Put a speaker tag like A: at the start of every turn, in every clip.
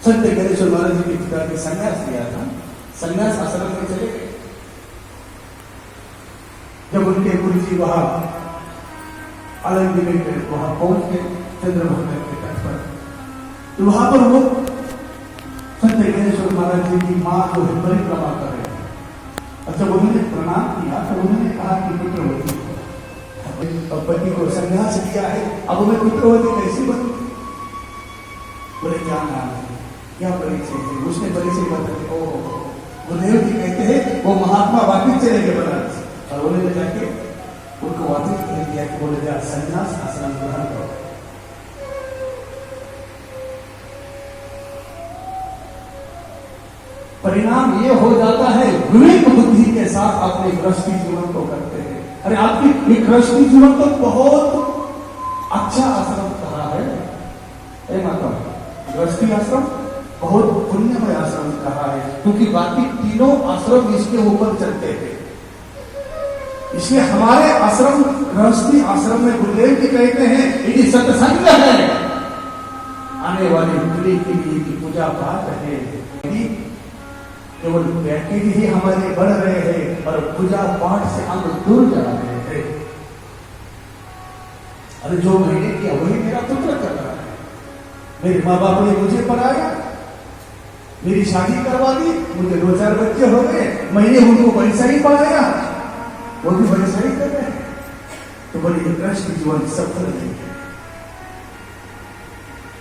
A: संत ज्ञानेश्वर महाराज जी के पिता ने संन्यास लिया था, संन्यास आश्रम में चले गए। जब उनके गुरु जी वहां आलंदी में वहां पहुंच गए चंद्रभागा के तट पर, तो वहां पर वो संत ज्ञानेश्वर महाराज जी की मां को परिक्रमा कर रहे थे। और जब उन्होंने प्रणाम किया तो उन्होंने कहा कि पुत्रवती पति को संन्यास दिया है, अब मैं पुत्रवती कैसे बनूं? बोले क्या नाम है, क्या परिचय है? उसने परिचय बताया। ओ गुरुदेव जी कहते हैं वो महात्मा वापिस चले गए बनारस, और उन्होंने जाके उनको वापिस कह दिया कि बोले जा संन्यास आश्रम ग्रहण करो। परिणाम ये हो जाता है, विवेक बुद्धि के साथ अपने गृहस्थी जीवन को करते हैं। अरे आपकी गृहस्थी जीवन तो बहुत अच्छा आश्रम कहा है माता, गृहस्थी आश्रम बहुत पुण्यमय आश्रम कहा है, क्योंकि बाकी तीनों आश्रम इसके ऊपर चलते थे। इसलिए हमारे आश्रम गृहस्थी आश्रम में गुरुदेव जी कहते हैं यदि सत्संग है, आने वाली पीढ़ी के लिए की पूजा पाठ है, केवल पैकेज ही हमारे बढ़ रहे हैं और पूजा पाठ से हम दूर जा रहे थे। अरे जो मैंने किया वही मेरा पुत्र कर रहा है। मेरे माँ बाप ने मुझे पढ़ाया, मेरी शादी करवा दी, मुझे 2-4 बच्चे हो गए, मैंने उनको वैसा ही पढ़ाया, वो भी वैसा ही कर रहे हैं। तो बड़ी गृहस्थी जीवन सफल नहीं है।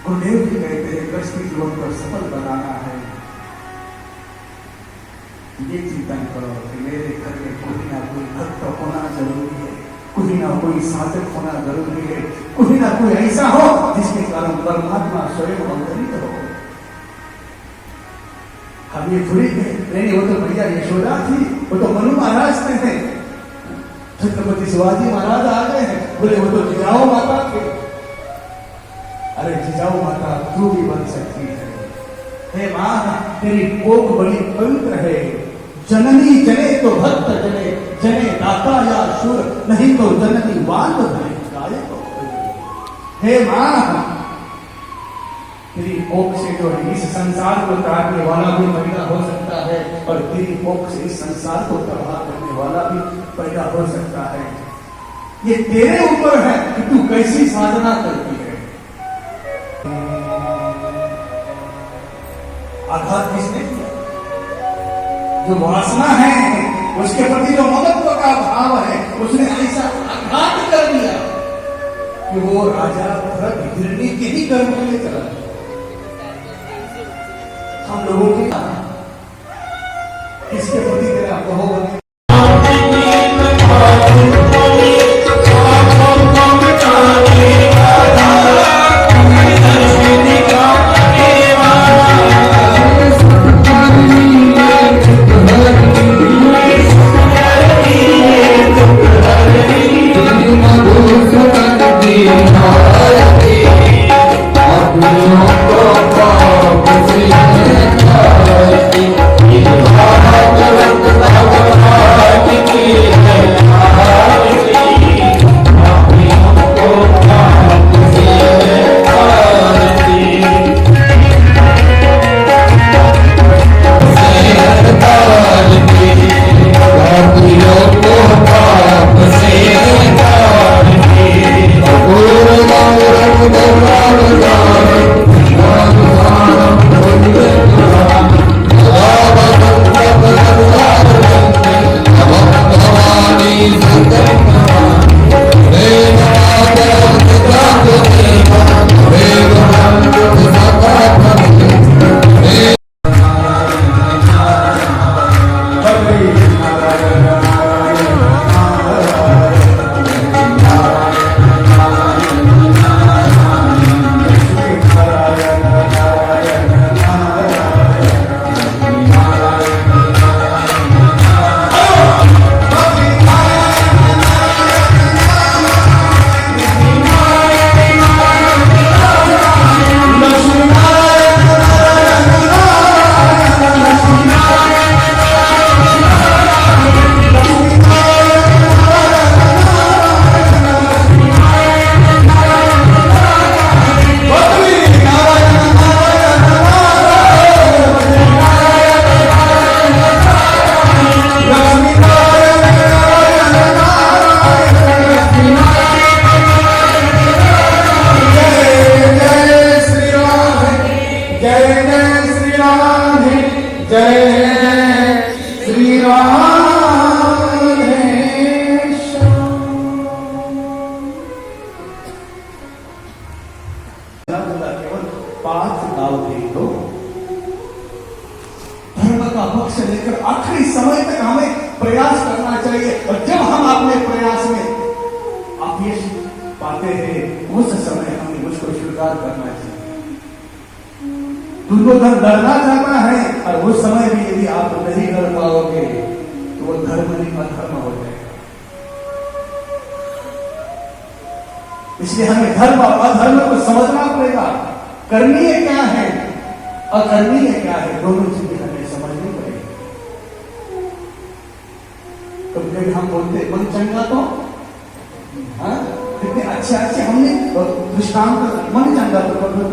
A: गुरुदेव जी कहते हैं गृहस्थी जीवन को सफल बनाना है, ये चिंतन करो कि मेरे घर में कोई ना कोई भक्त होना जरूरी है, कोई ना कोई साधक होना जरूरी है, कोई ना कोई ऐसा हो जिसके कारण परमात्मा स्वयं अवतरित हो। हम ये थोड़ी नहीं, वो तो भैया यशोदा थी, वो तो मनु महाराज थे, छत्रपति शिवाजी महाराज आ गए हैं, बोले वो तो जिजाऊ माता थे। अरे जिजाऊ माता तू भी बन सकती है। हे मां तेरी कोख बड़ी पवित्र है, जननी जने तो भक्त जने, जने दाता या शूर, नहीं तो जननी वान धने गाये तो। हे मां तेरी कोख से जो इस संसार को तारने वाला भी पैदा हो सकता है, और तेरी कोख से इस संसार को तबाह करने वाला भी पैदा हो सकता है। ये तेरे ऊपर है कि तू कैसी साधना करती है। आघात किसने किया? जो वासना है, उसके प्रति जो ममत्व का भाव है, उसने ऐसा आघात कर दिया कि वो राजा भरत हिरणी के ही गर्भ में चला। हम लोगों की इसके प्रति तेरा बहुत
B: Oh,
A: पाथ गाओगे तो धर्म का पक्ष लेकर आखिरी समय तक हमें प्रयास करना चाहिए, और जब हम अपने प्रयास में अपयश पाते हैं उस समय हमें उसको स्वीकार करना चाहिए। दुर्योधन लड़ना चाहता है और उस समय भी यदि आप नहीं लड़ पाओगे तो वो धर्म नहीं अधर्म हो जाएगा। इसलिए हमें धर्म और अधर्म को समझना पड़ेगा। करणीय क्या है, अकरणीय क्या है, दोनों चीजें हमें समझनी पड़ेगी। तो जब हम बोलते मन चंगा तो कितने अच्छे अच्छे हमने दृष्टांत, मन चंगा तो कठोर,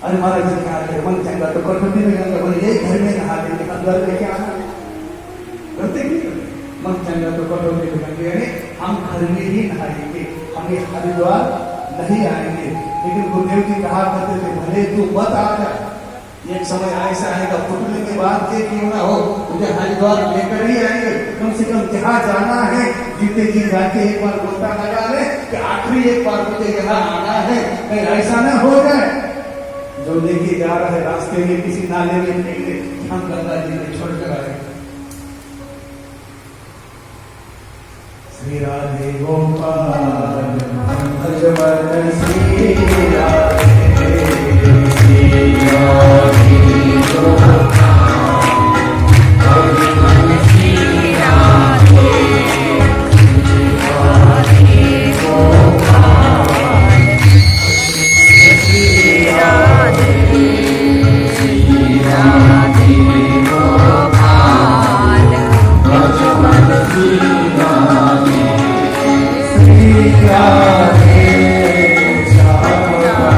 A: अरे महाराज जी क्या है, मन चंगा तो कठोर में गंगा बोले ये घर में नहा लेंगे, अंदर लेके आना करते नहीं करते। मन चंगा तो कठोर में गंगे, अरे हम घर में ही नहाएंगे, हमें हरिद्वार नहीं आएंगे। लेकिन गुरुदेव जी कहा करते थे भले तू मत आ जा, एक समय ऐसा आएगा फुटने के बाद के क्यों ना हो तुझे हरिद्वार लेकर ही आएंगे। कम से कम जहाँ जाना है जीते जी जाके एक बार गोता लगा ले कि आखिरी एक बार मुझे यहाँ आना है, कहीं ऐसा ना हो जाए जो लेके जा रहा है रास्ते में किसी नाले में फेंक दे, हम गंगा जी में छोड़ कर आए। श्री राधे गोपाल भजवन श्री राधे, श्री राधे गोपाल भजवन श्री राधे, राधे गोपाल श्री राधे, श्री राधे गोपाल भजवन श्री राधे, श्री राधे श्याम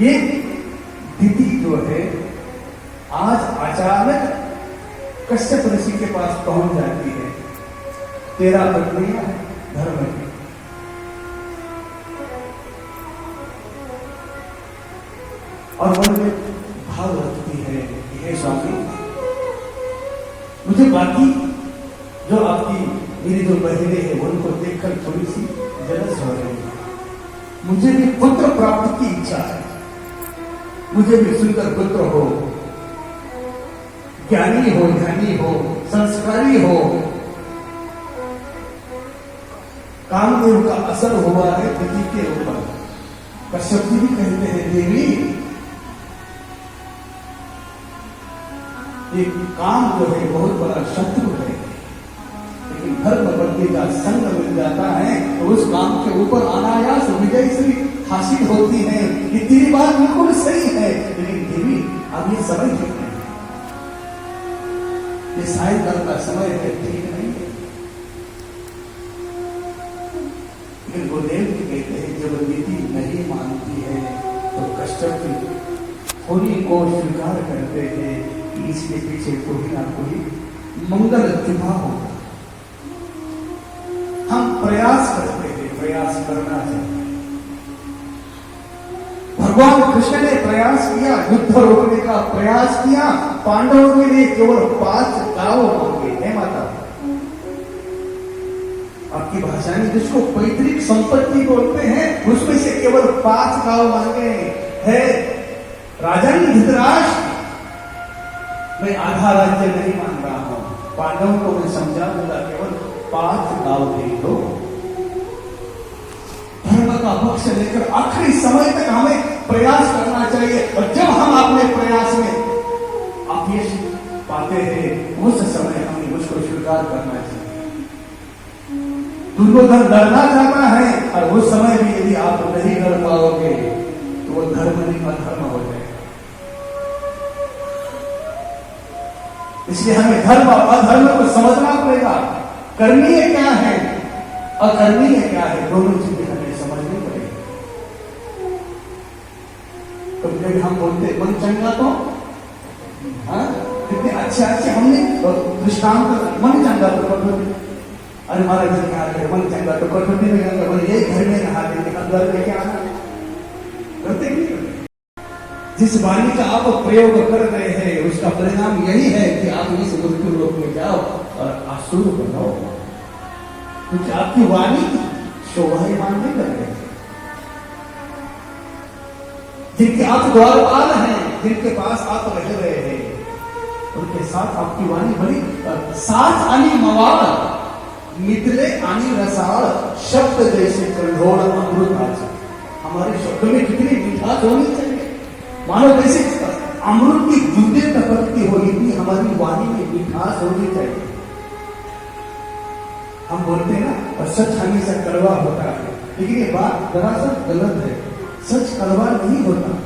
A: ये दिति जो है आज अचानक कश्यप ऋषि के पास पहुंच जाती है। 13 पत्नियां धर्म की, और मन में भाव रखती है कि हे स्वामी, मुझे बाकी जो आपकी मेरी जो बहनें हैं उनको देखकर थोड़ी सी जलस हो रही है। मुझे भी पुत्र प्राप्त की इच्छा है, मुझे भी सुंदर पुत्र हो, ज्ञानी हो, ध्यानी हो, संस्कारी हो। कामदेव का असर हुआ है दिति के ऊपर। कश्यप जी भी कहते हैं देवी, ये काम जो है बहुत बड़ा शत्रु है, लेकिन धर्म पत्नी का संग मिल जाता है तो उस काम के ऊपर अनायास विजय श्री हासिल होती है। ये तेरी बात बिल्कुल सही है, लेकिन देवी अब ये समय ठीक नहीं है, ये सायंकाल का समय है, ठीक नहीं है। लेकिन गुरुदेव जी कहते हैं जब नीति नहीं मानती है तो कश्यप जी होली को स्वीकार करते हैं कि इसके पीछे कोई ना कोई मंगल छुपा होगा। हम प्रयास करते हैं, प्रयास करना चाहिए। भगवान कृष्ण ने प्रयास किया, युद्ध रोकने का प्रयास किया। पांडवों के लिए केवल 5 गांव मांगे हैं माता। आपकी भाषा में जिसको पैतृक संपत्ति बोलते हैं उसमें से केवल 5 गांव मांगे हैं। राजन धृतराष्ट्र, मैं आधा राज्य नहीं मांग रहा हूं, पांडवों को मैं समझा दूंगा, केवल 5 गांव दे दो। धर्म का पक्ष लेकर आखिरी समय तक हमें प्रयास करना चाहिए, और जब हम अपने प्रयास में अपयश पाते हैं उस समय हमें उसको स्वीकार करना चाहिए। दुर्योधन लड़ना चाहता है और उस समय भी यदि आप नहीं लड़ पाओगे तो वो धर्म नहीं अधर्म हो जाएगा। इसलिए हमें धर्म और अधर्म को समझना पड़ेगा। करणीय क्या है, अकरणीय क्या है, दोनों चीजें हमें समझनी पड़ेगी। तो जब हम बोलते मन चंगा तो कितने अच्छे अच्छे हमने दृष्टांत, मन चंगा तो कठोर, अरे हमारे घर में आकर मन चंगा तो कठोर में गंगा, बोले यही घर में नहा देंगे, अंदर लेके आना करते नहीं करते। जिस वाणी का आप प्रयोग कर रहे हैं उसका परिणाम यही है कि आप इस मृत्यु लोक में जाओ और असुर बनाओ, क्योंकि आपकी वाणी शोभायमान नहीं कर रहे। जिनके आप द्वारपाल हैं, जिनके पास आप रह रहे हैं, उनके साथ आपकी वाणी बड़ी साथ आनी मवाल, मितले आनी रसाल, शब्द जैसे कंढोल अमृत आज। हमारे शब्द में कितनी मिठास होनी चाहिए, मानो जैसे अमृत की बूंदे टपकती हो, इतनी हमारी वाणी में मिठास होनी चाहिए। हम बोलते हैं ना, और सच हमेशा कड़वा होता है, लेकिन ये बात दरअसल गलत है। सच कड़वा नहीं होता,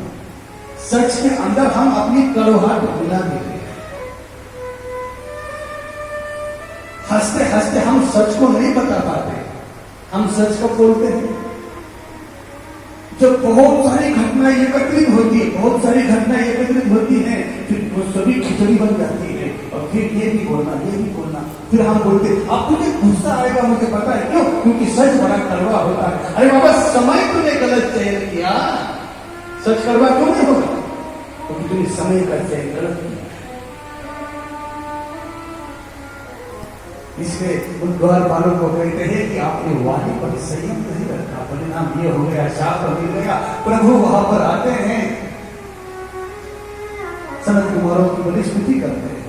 A: सच के अंदर हम अपनी कड़वाहट मिला देते हैं। हंसते हंसते हम सच को नहीं बता पाते, हम सच को बोलते हैं। जब बहुत सारी घटनाएं एकत्रित होती है, बहुत सारी घटनाएं एकत्रित होती हैं, फिर वो सभी खिचड़ी बन जाती है, और फिर ये भी बोलना, ये भी बोलना, फिर हम बोलते अब तुझे गुस्सा आएगा, मुझे पता है क्यों, क्योंकि सच बड़ा कड़वा होता है। अरे बाबा, समय तूने गलत चयन किया, सच कड़वा क्यों नहीं होगा, क्योंकि तूने समय का चयन गलत किया। इसलिए उन द्वारपालों को कहते हैं कि आपने वाणी पर संयम नहीं रखा, परिणाम ये हो गया, शाप मिल गया। प्रभु वहां पर आते हैं, सनत कुमारों की बड़ी स्तुति करते हैं,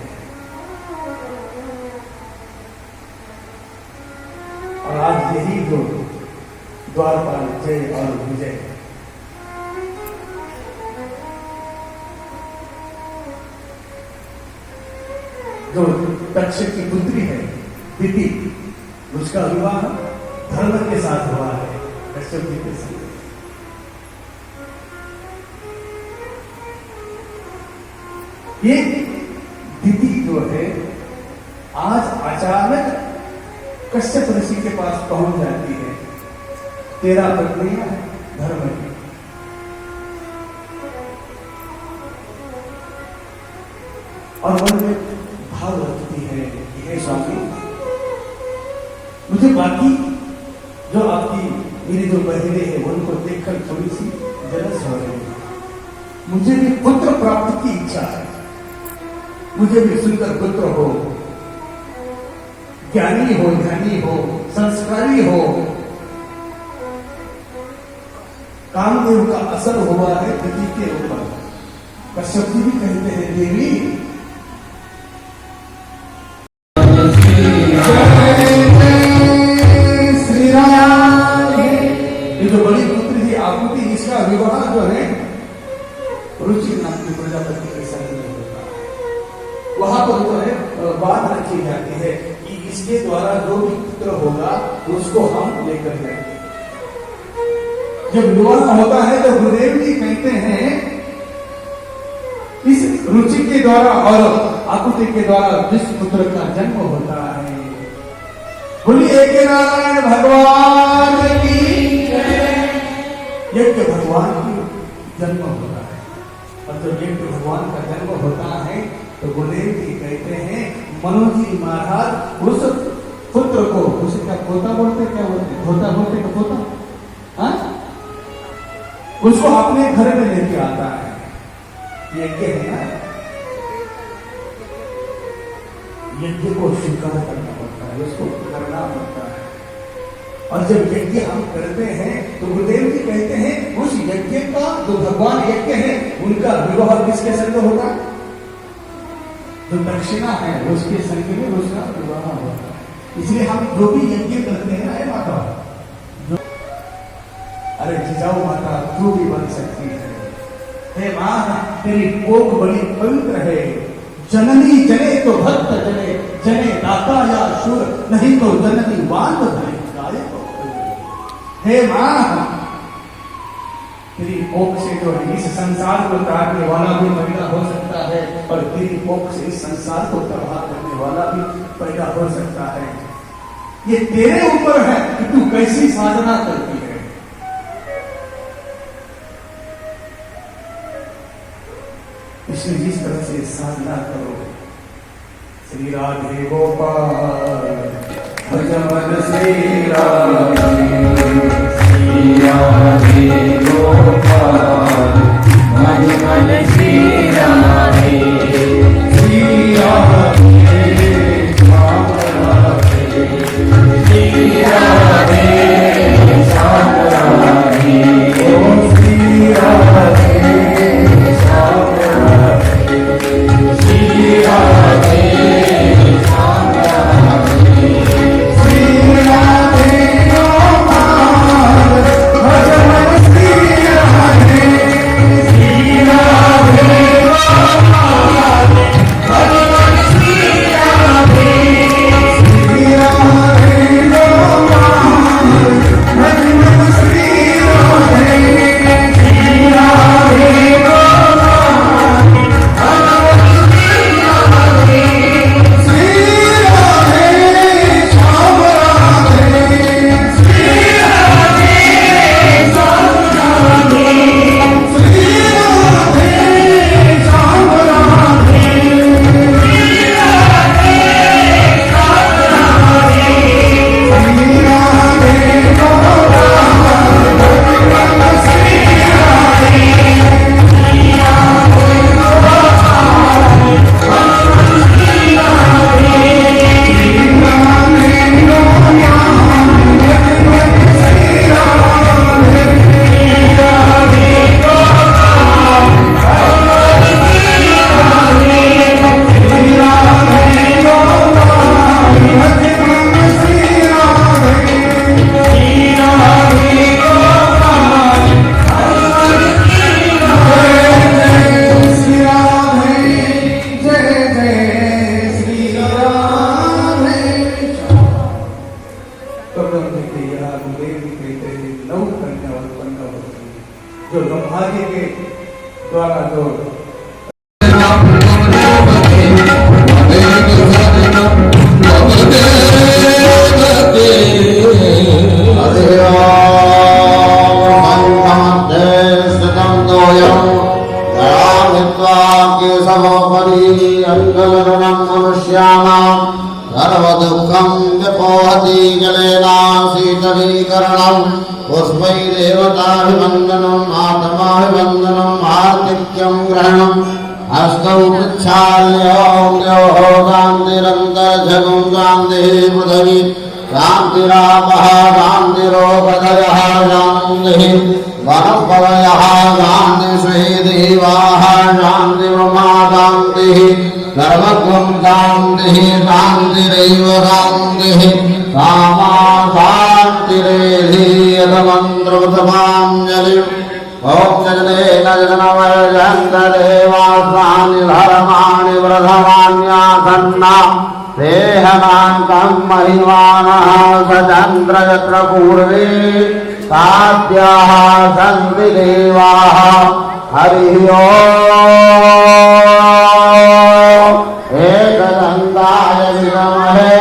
A: और आज यही जो द्वारपाल जय और विजय, जो तक्षक की पुत्री है दिति, उसका विवाह धर्म के साथ हुआ है, कश्यप जी के साथ। ये दिति जो है आज अचानक कश्यप ऋषि के पास पहुंच जाती है। 13 पत्नियां धर्म की, और मन में भाव रखती है कि हे स्वामी, मुझे बाकी जो आपकी मेरी जो बहनें हैं उनको देखकर थोड़ी सी जलस हो रही है। मुझे भी पुत्र प्राप्ति की इच्छा है, मुझे भी सुंदर पुत्र हो, ज्ञानी हो, ध्यानी हो, संस्कारी हो। कामदेव का असर हुआ है गति के ऊपर। कश्यप जी भी कहते हैं देवी श्री राम, ये जो बड़ी पुत्री थी आकुति, इसका विवाह जो है रुचि नाम की प्रजापति के संग में होता है। वहां पर जो है बात रखी जाती है कि इसके द्वारा जो भी पुत्र होगा उसको हम लेकर जाएंगे। जब विवाह होता है तो गुरुदेव जी कहते हैं इस रुचि के द्वारा और आकुति के द्वारा जिस पुत्र का जन्म होता है, बोलिए एक नारायण भगवान की, यज्ञ भगवान की जन्म होता है। और जब यज्ञ भगवान का जन्म होता है तो गुरुदेव जी कहते हैं मनोजी महाराज उस पुत्र को, उसे क्या पोता बोलते, क्या बोलते, धोता बोलते का पोता, हाँ, उसको अपने घर में लेके आता है। यज्ञ है ना, यज्ञ को स्वीकार करना पड़ता है, उसको करना पड़ता है। और जब यज्ञ हम करते हैं तो गुरुदेव जी कहते हैं उस यज्ञ का जो भगवान यज्ञ है उनका विवाह किसके संग होगा? जो दक्षिणा है उसके संग में उसका विवाह होता है। इसलिए हम जो भी यज्ञ करते हैं ना माता, अरे जिजाऊ माता तू भी बन सकती है। हे मां, तेरी कोख बड़ी पवित्र है। जननी जने तो भक्त जने, जने दाता या शूर, नहीं तो जननी वान धने गाये तो। हे मां, तेरी कोख से जो है इस संसार को तारने वाला भी पैदा हो सकता है और तेरी कोख से इस संसार को तबाह करने वाला भी पैदा हो सकता है। ये तेरे ऊपर है कि तू कैसी साधना करती है। इसलिए जिस तरह से साधना करो, श्री राधे गोपाल भजन श्री राधे, श्री राधे गोपाल भजन श्री राधे, श्री राधे श्याम राधे, श्री राधे श्याम राधे, ओ श्री राधे जो ब्रह्माजी के द्वारा जो
B: के सब दुःखं विपोहति जलेना शीतलीकरणं पुष्पैर्देवताभिवन्दनम् आत्माभिवन्दनम् आर्तिक्यं ग्रहणम् हस्तौ प्रक्षाल्योऽङ्ग्योः शान्तिरन्तर्जगुं शान्तिः पृथिवी शान्तिरापः शान्तिरोपदयः शान्तिः वनस्पतयः शान्तिस्वेदेवाः शान्तिर्मा शान्तिः सर्वत्वं शान्तिः शान्तिरेव शान्तिः सामा शान्तिरेधीयतमन्त्रप्रथमाञ्जलिम् ॐ जगदेन जगनवयजन्तदेवास्मानि धर्माणि व्रतमान्यासन्ना देहनाङ्कं महिमानः स चन्द्रयत्र पूर्वे साध्याः सन्ति देवाः हरिः ॐ एकदन्ताय विद्महे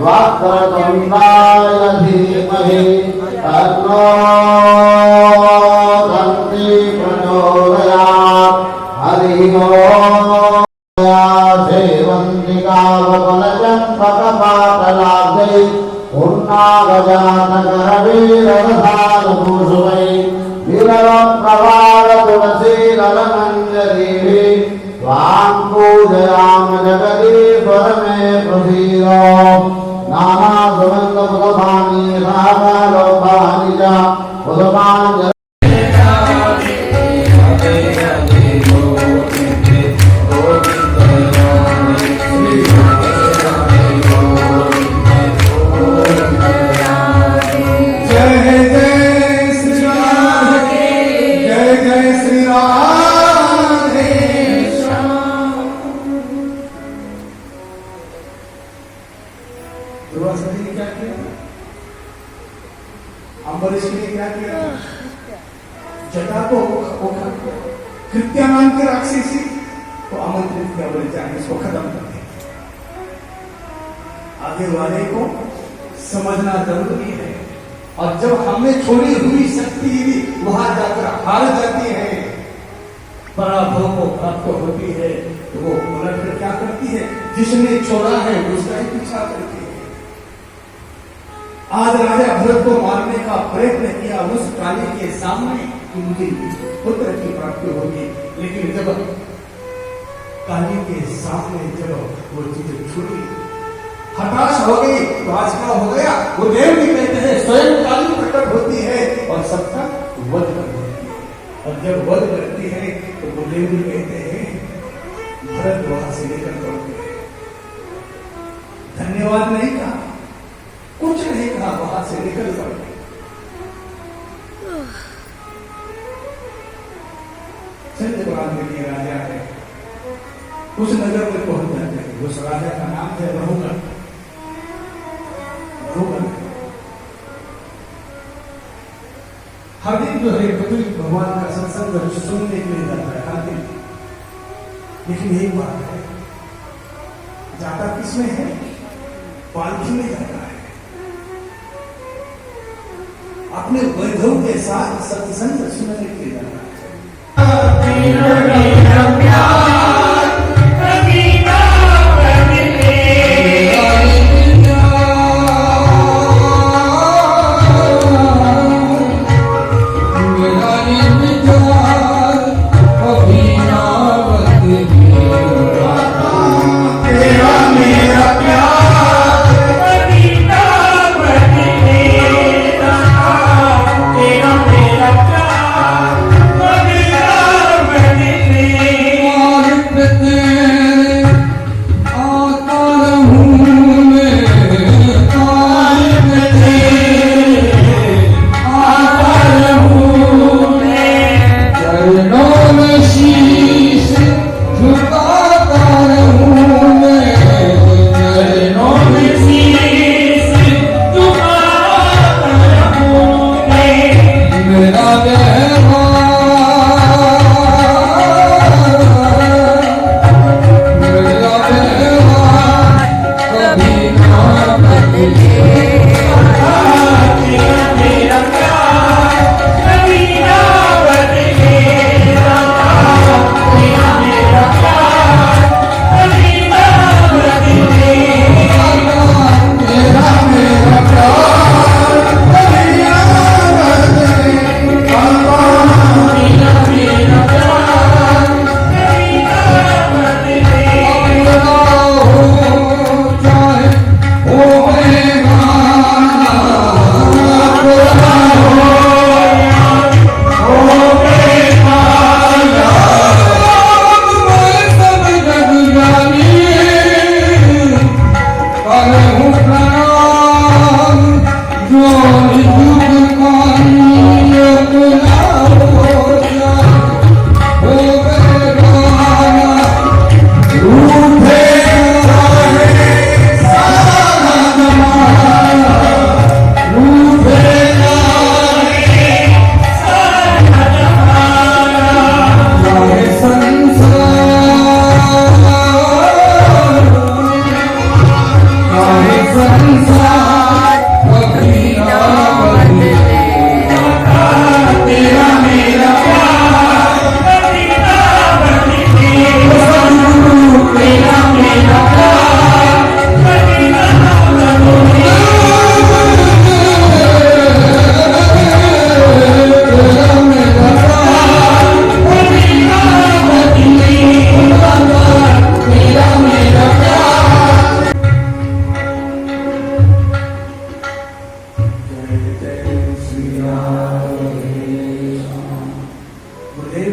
B: वक्रतुण्डाय धीमहि तन्नो दन्ति प्रचोदयात् हरिः ॐ सेवन्तिकावपलचम्पकपाटलाब्धै पूर्णागजातकरवीरवधानभूषुवै विरवप्रवारतुलसीदलमञ्जरीः त्वां पूजयाम जगदीश्वरमे प्रसीद नानासुगन्धमुदभानि रागालोभानि च उदभानि
A: अम्बरीश ने क्या किया? जटा को कृत्या नाम के राक्षसी को आमंत्रित किया, बोले जाके इसको खत्म कर दे। आगे वाले को समझना जरूरी है, और जब हमने छोड़ी हुई शक्ति वहां जाकर हार जाती है, पराभव को प्राप्त होती है, तो वो उलट कर क्या करती है? जिसने छोड़ा है उसका ही पीछा करती है। आज राजा भरत को मारने का प्रयत्न किया उस काली के सामने कि मुझे पुत्र की प्राप्ति होगी, लेकिन जब काली के सामने जब वो चीज छूटी, हताश हो गई, तो आज क्या हो गया? वो देव भी कहते हैं स्वयं काली प्रकट होती है और सबका वध करती है, और जब वध करती है तो वो देव भी कहते हैं भरत वहां से निकल पड़ते हैं। धन्यवाद नहीं कहा, कुछ नहीं कहा, वहां से निकल पड़े। चंद्रवान के राजा है, उस नगर में पहुंच जाते हैं। उस राजा का नाम है रघुगण। हर दिन जो है पृथ्वी भगवान का सत्संग सुनने के लिए जाता है, हर दिन। लेकिन एक बात है, जाता किसमें है? पालकी में जाता है, अपने वैभव के साथ सत्संग सुनने के लिए जाता है।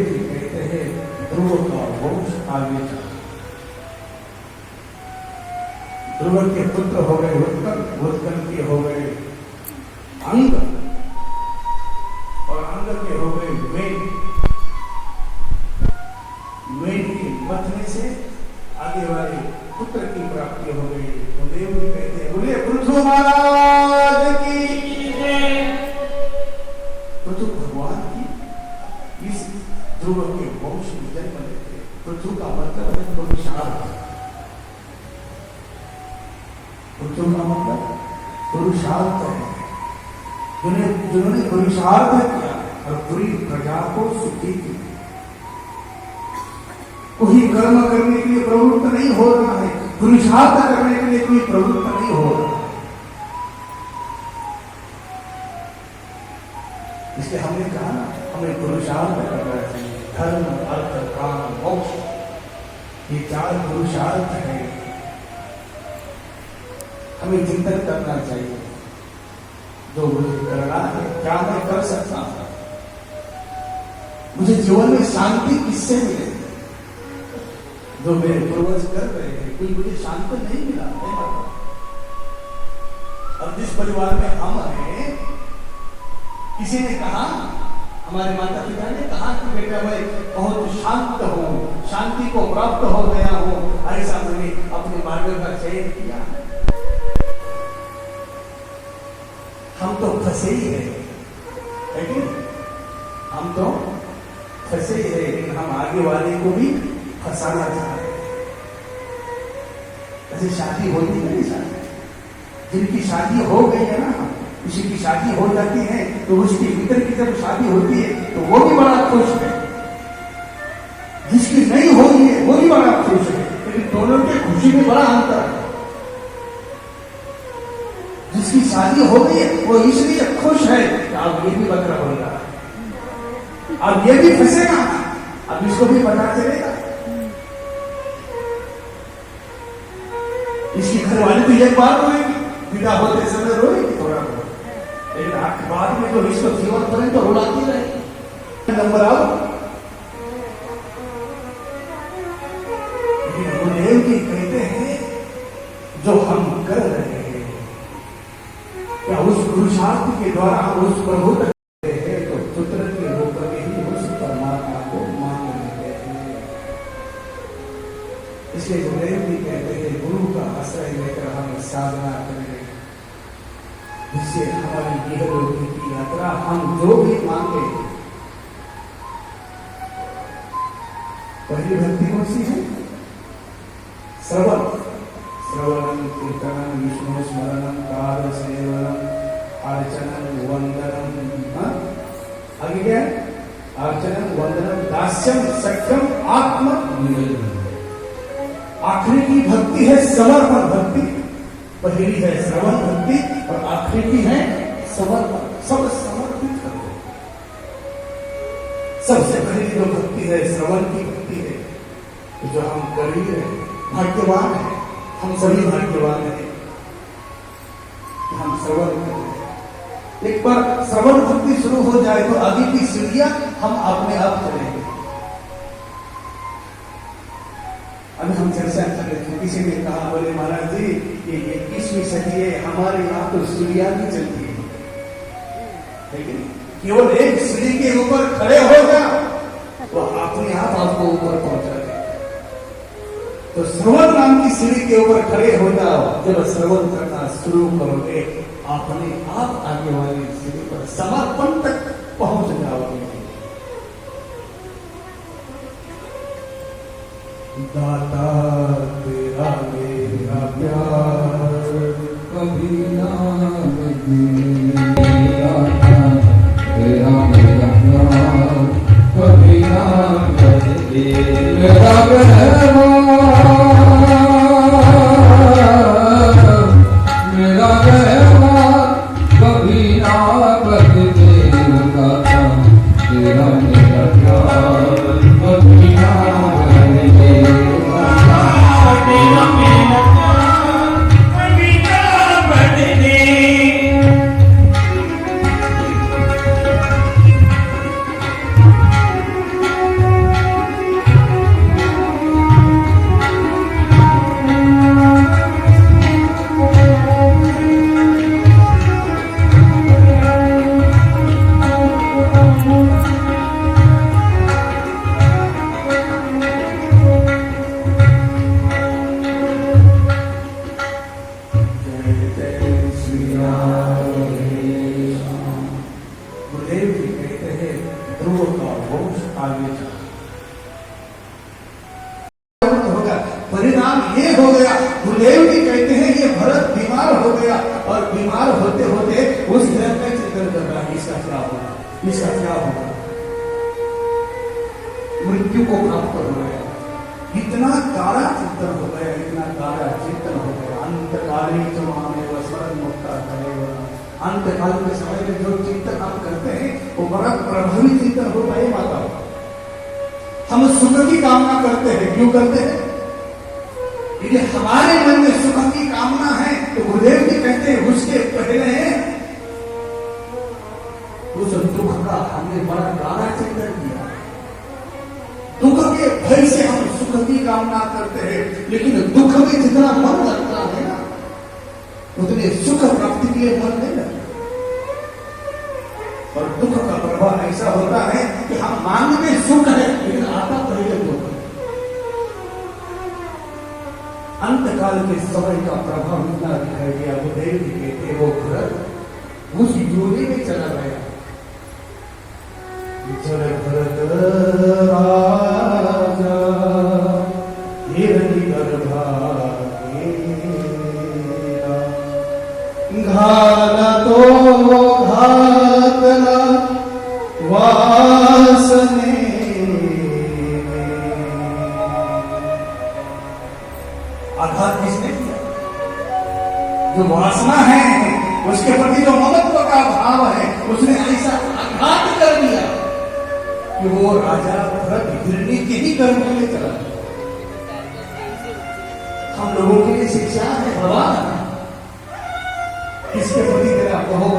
A: जी कहते हैं ध्रुव का वंश आगे चला। ध्रुव के पुत्र हो गए उत्कल, उत्कल के हो गए अंग, और अंग के हो गए वेद। वेद के मथने से आगे वाले पुत्र की प्राप्ति हो गई। तो देव जी कहते हैं बोले पृथु महाराज की जय। पृथु भगवान की इस ध्रुव के वंश में जन्म लेते। पृथु का मतलब है पुरुषार्थ। पृथु का मतलब पुरुषार्थ है। जिन्होंने पुरुषार्थ किया और पूरी प्रजा को सुखी किया। कोई कर्म करने के लिए प्रवृत्त नहीं हो रहा है, पुरुषार्थ करने के लिए कोई प्रवृत्त नहीं हो रहा। इसलिए हमने कहा ना, हमें पुरुषार्थ करना चाहिए। धर्म, अर्थ, काम, मोक्ष, ये 4 पुरुषार्थ है। हमें चिंतन करना चाहिए जो मुझे करना है, क्या मैं कर सकता हूं। मुझे जीवन में शांति किससे मिले? जो मेरे पूर्वज कर रहे हैं, कोई मुझे शांति नहीं मिला, नहीं पता। अब जिस परिवार में हम हैं, किसी ने कहा, हमारे माता पिता ने कहा कि बेटा मैं बहुत शांत हूं, शांति को प्राप्त हो गया हूं, ऐसा मैंने अपने मार्ग का चयन किया। हम तो फंसे ही है कि हम तो फंसे ही है, लेकिन हम आगे वाले को भी फंसाना चाह रहे हैं। ऐसे शादी होती है, शादी जिनकी शादी हो गई है ना, किसी की शादी हो जाती है तो उसके भीतर की जब शादी होती है तो वो भी बड़ा खुश है। जिसकी नहीं हो रही है वो भी बड़ा खुश है, लेकिन दोनों की खुशी में बड़ा अंतर है। जिसकी शादी हो गई है वो इसलिए खुश है कि अब ये भी बकरा बन रहा है, अब ये भी फंसेगा, अब इसको भी पता चलेगा। इसकी घरवाली तो एक बार रोएगी, विदा होते समय रोएगी थोड़ा बहुत, लेकिन बाद में तो इसको जीवन पर्यंत तो रुलाती रहेगी। नंबर आओ, गुरुदेव जी कहते हैं जो हम कर रहे हैं, क्या उस पुरुषार्थ के द्वारा हम उस प्रभु तक हैं, तो पुत्र के रूप में ही उस परमात्मा को मान लेते हैं। इसलिए गुरुदेव जी कहते हैं गुरु का आश्रय लेकर हम साधना करें, जिससे हमारी इहलोकी की यात्रा हम जो भी मांगे। पहली भक्ति कौन सी है? श्रवण, श्रवणम कीर्तनम विष्णु स्मरणम पाद सेवनम अर्चनम वंदनम। आगे क्या है? अर्चनम वंदनम दास्यम सख्यम आत्म निवेदनम। आखिरी की भक्ति है समर्पण भक्ति। पहली है श्रवण भक्ति और आखिरी की है समर्पण। सब समर्पित करो। सबसे पहली जो भक्ति है श्रवण की भक्ति है, जो हम कर ही रहे, भाग्यवान है, हम सभी भाग्यवान हैं कि हम श्रवण कर रहे हैं। एक बार श्रवण भक्ति शुरू हो जाए तो आगे की सीढ़ियां हम अपने आप चलेंगे। अभी हम चर्चा कर रहे थे, किसी ने कहा बोले महाराज जी ये 21वीं सदी है, हमारे यहाँ तो सीढ़ियां भी चलती है, लेकिन केवल एक सीढ़ी के ऊपर खड़े हो जाओ तो अपने आप आपको ऊपर पहुंचा देगा। तो श्रवण नाम की सीढ़ी के ऊपर खड़े हो जाओ, जब श्रवण करना शुरू करोगे अपने आप आगे वाली सीढ़ी पर समर्पण तक पहुंच जाओगे। दाता तेरा मेरा प्यार कभी ना
C: दाता तेरा मेरा प्यार कभी ना बदले। मेरा मेरा कभी ना बदले। दाता तेरा मेरा प्यार कभी ना बदले। तेरा मेरा कभी ना बदले।
A: परिणाम ये हो गया, गुरुदेव जी कहते हैं ये भरत बीमार हो गया और बीमार होते होते उस हिरण्य में चिंतन कर रहा है इसका क्या होगा, इसका क्या होगा, मृत्यु को प्राप्त हो गया। इतना गाढ़ा चिंतन हो गया, इतना गाढ़ा चिंतन हो गया। अंतकाली जो हमें वस्त्र मुक्ता करेगा, अंतकाल के समय में जो चिंतन हम करते हैं वो बड़ा प्रभावी चिंतन होता है। माता हम सुख की कामना करते हैं, क्यों करते हैं? यदि हमारे मन में सुख की कामना है तो गुरुदेव जी कहते हैं उसके पहले उस दुख का हमने बड़ा गाढ़ा चिंतन किया। दुख के भय से हम सुख की कामना करते हैं, लेकिन दुख में जितना मन लगता है ना उतने सुख प्राप्ति के लिए मन नहीं लगता। और दुख का प्रभाव ऐसा होता है कि हम मांग में सुख है लेकिन आता पहले दुख है। अंतकाल के समय का प्रभाव इतना दिखाई दिया। गुरुदेव जी कहते वो भरत उस योनि में चला गया। जल भरत राजा हिरण्यगर्भा घाला तो घातला वासने आघात किसने किया? जो वासना है उसके प्रति जो ममत्व का भाव है उसने ऐसा आघात कर दिया कि वो राजा भरत हिरण्य के ही कर्म में चला गया। हम लोगों के लिए शिक्षा है भगवान किसके प्रति तेरा बहु